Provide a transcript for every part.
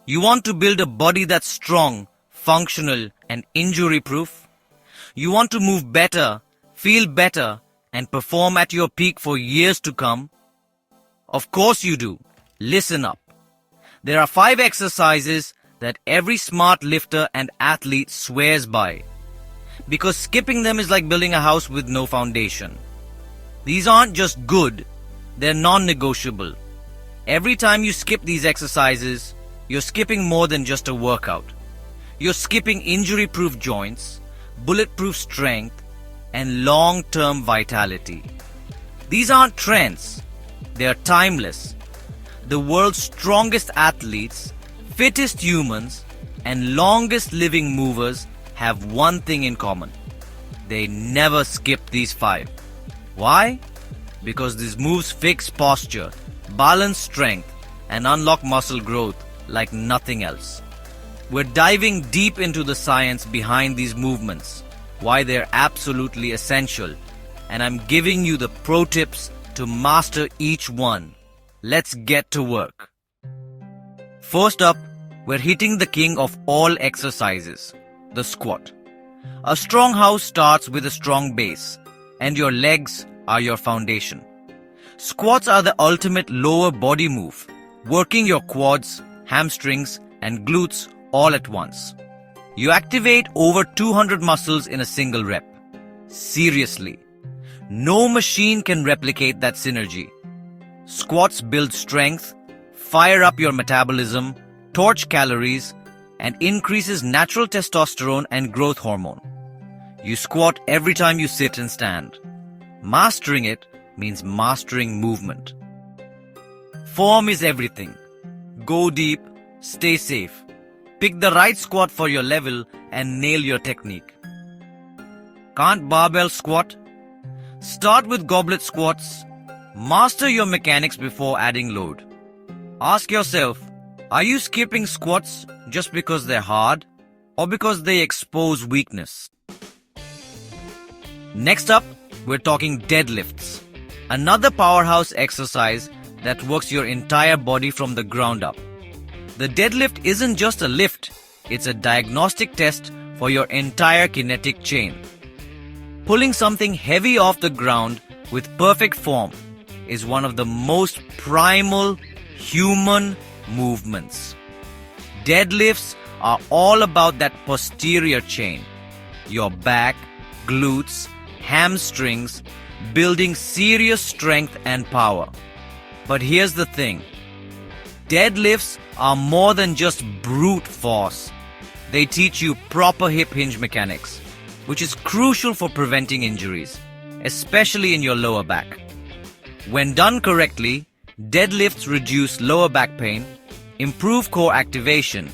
You want to build a body that's strong, functional, and injury-proof? You want to move better, feel better, and perform at your peak for years to come? Of course you do. Listen up. There are 5 exercises that every smart lifter and athlete swears by, because skipping them is like building a house with no foundation. These aren't just good, they're non-negotiable. Every time you skip these exercises, you're skipping more than just a workout. You're skipping injury-proof joints, bulletproof strength, and long-term vitality. These aren't trends, they are timeless. The world's strongest athletes, fittest humans, and longest living movers have one thing in common. They never skip these 5. Why? Because these moves fix posture, balance strength, and unlock muscle growth like nothing else. We're diving deep into the science behind these movements, why they're absolutely essential, and I'm giving you the pro tips to master each one. Let's get to work. First up, we're hitting the king of all exercises, the squat. A strong house starts with a strong base, and your legs are your foundation. Squats are the ultimate lower body move, working your quads, hamstrings, and glutes all at once. You activate over 200 muscles in a single rep. Seriously, no machine can replicate that synergy. Squats build strength, fire up your metabolism, torch calories, and increases natural testosterone and growth hormone. You squat every time you sit and stand. Mastering it means mastering movement. Form is everything. Go deep, stay safe. Pick the right squat for your level and nail your technique. Can't barbell squat? Start with goblet squats. Master your mechanics before adding load. Ask yourself, are you skipping squats just because they're hard or because they expose weakness? Next up, we're talking deadlifts. Another powerhouse exercise that works your entire body from the ground up. The deadlift isn't just a lift, it's a diagnostic test for your entire kinetic chain. Pulling something heavy off the ground with perfect form is one of the most primal human movements. Deadlifts are all about that posterior chain, your back, glutes, hamstrings, building serious strength and power. But here's the thing. Deadlifts are more than just brute force. They teach you proper hip hinge mechanics, which is crucial for preventing injuries, especially in your lower back. When done correctly, deadlifts reduce lower back pain, improve core activation,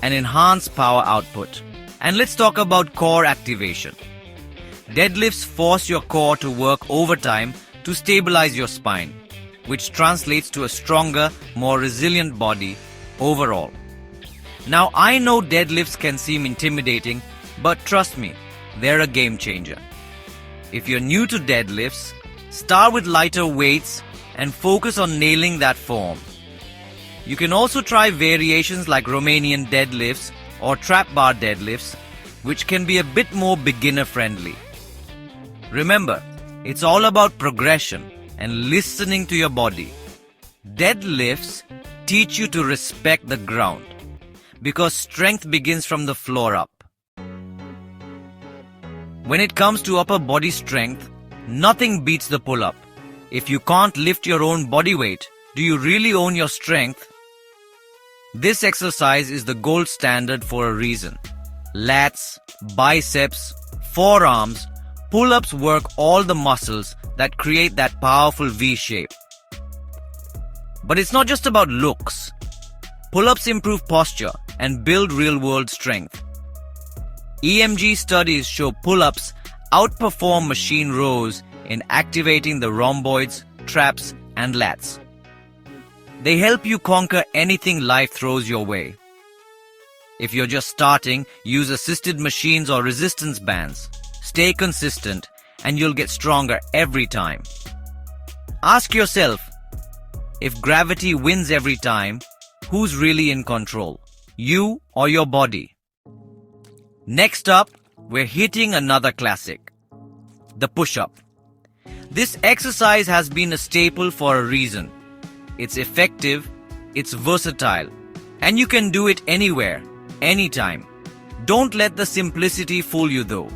and enhance power output. And let's talk about core activation. Deadlifts force your core to work overtime to stabilize your spine, which translates to a stronger, more resilient body overall. Now, I know deadlifts can seem intimidating, but trust me, they're a game changer. If you're new to deadlifts, start with lighter weights and focus on nailing that form. You can also try variations like Romanian deadlifts or trap bar deadlifts, which can be a bit more beginner friendly. Remember, it's all about progression and listening to your body. Deadlifts teach you to respect the ground, because strength begins from the floor up. When it comes to upper body strength, nothing beats the pull-up. If you can't lift your own body weight, do you really own your strength? This exercise is the gold standard for a reason. Lats, biceps, forearms, pull-ups work all the muscles that create that powerful V shape. But it's not just about looks. Pull-ups improve posture and build real-world strength. EMG studies show pull-ups outperform machine rows in activating the rhomboids, traps, and lats. They help you conquer anything life throws your way. If you're just starting, use assisted machines or resistance bands. Stay consistent, and you'll get stronger every time. Ask yourself, if gravity wins every time, who's really in control? you or your body. Next up, we're hitting another classic, the push-up. This exercise has been a staple for a reason. It's effective, it's versatile, and you can do it anywhere, anytime. Don't let the simplicity fool you though.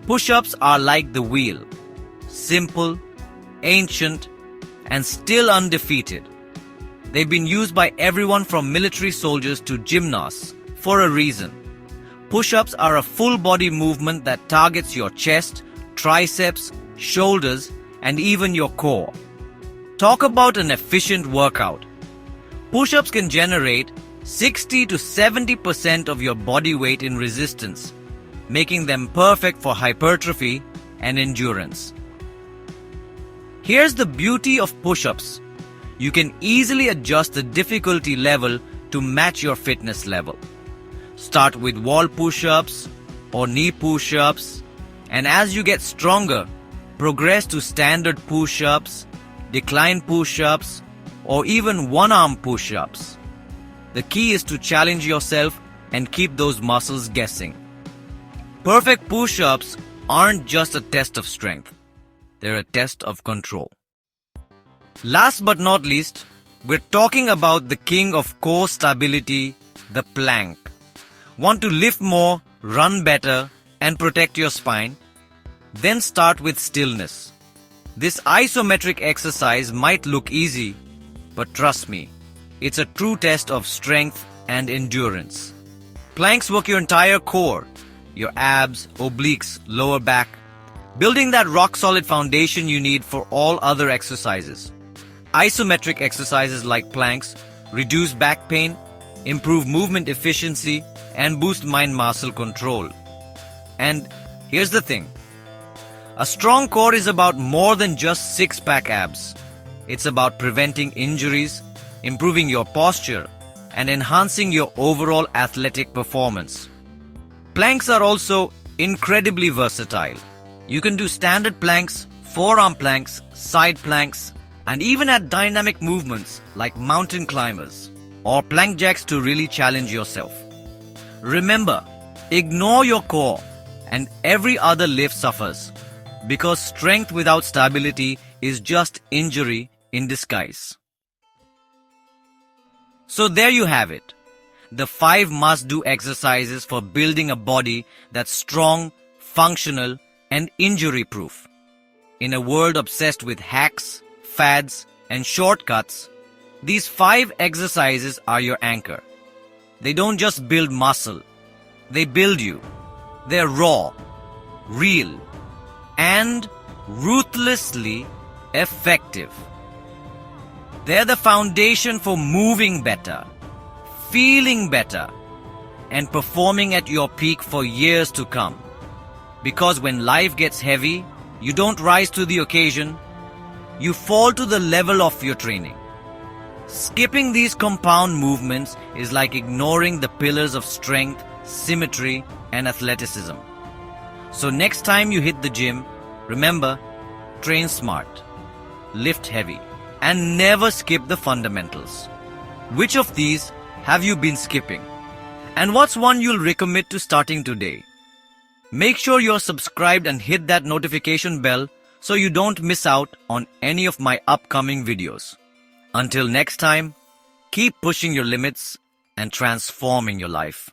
Push-ups are like the wheel. Simple, ancient, and still undefeated. They've been used by everyone from military soldiers to gymnasts for a reason. Push-ups are a full-body movement that targets your chest, triceps, shoulders, and even your core. Talk about an efficient workout. Push-ups can generate 60 to 70% of your body weight in resistance, making them perfect for hypertrophy and endurance. Here's the beauty of push-ups. You can easily adjust the difficulty level to match your fitness level. Start with wall push-ups or knee push-ups, and as you get stronger, progress to standard push-ups, decline push-ups, or even one-arm push-ups. The key is to challenge yourself and keep those muscles guessing. Perfect push-ups aren't just a test of strength. They're a test of control. Last but not least, we're talking about the king of core stability, the plank. Want to lift more, run better, and protect your spine? Then start with stillness. This isometric exercise might look easy, but trust me, it's a true test of strength and endurance. Planks work your entire core, your abs, obliques, lower back, building that rock-solid foundation you need for all other exercises. Isometric exercises like planks reduce back pain, improve movement efficiency, and boost mind-muscle control. And here's the thing. A strong core is about more than just six-pack abs. It's about preventing injuries, improving your posture, and enhancing your overall athletic performance. Planks are also incredibly versatile. You can do standard planks, forearm planks, side planks, and even add dynamic movements like mountain climbers or plank jacks to really challenge yourself. Remember, ignore your core and every other lift suffers, because strength without stability is just injury in disguise. So there you have it, the 5 must-do exercises for building a body that's strong, functional, and injury-proof. In a world obsessed with hacks, fads, and shortcuts, these 5 exercises are your anchor. They don't just build muscle, they build you. They're raw, real, and ruthlessly effective. They're the foundation for moving better, feeling better, and performing at your peak for years to come. Because when life gets heavy, you don't rise to the occasion, you fall to the level of your training. Skipping these compound movements is like ignoring the pillars of strength, symmetry, and athleticism. So next time you hit the gym, remember, train smart, lift heavy, and never skip the fundamentals. Which of these have you been skipping? And what's one you'll recommit to starting today? Make sure you're subscribed and hit that notification bell so you don't miss out on any of my upcoming videos. Until next time, keep pushing your limits and transforming your life.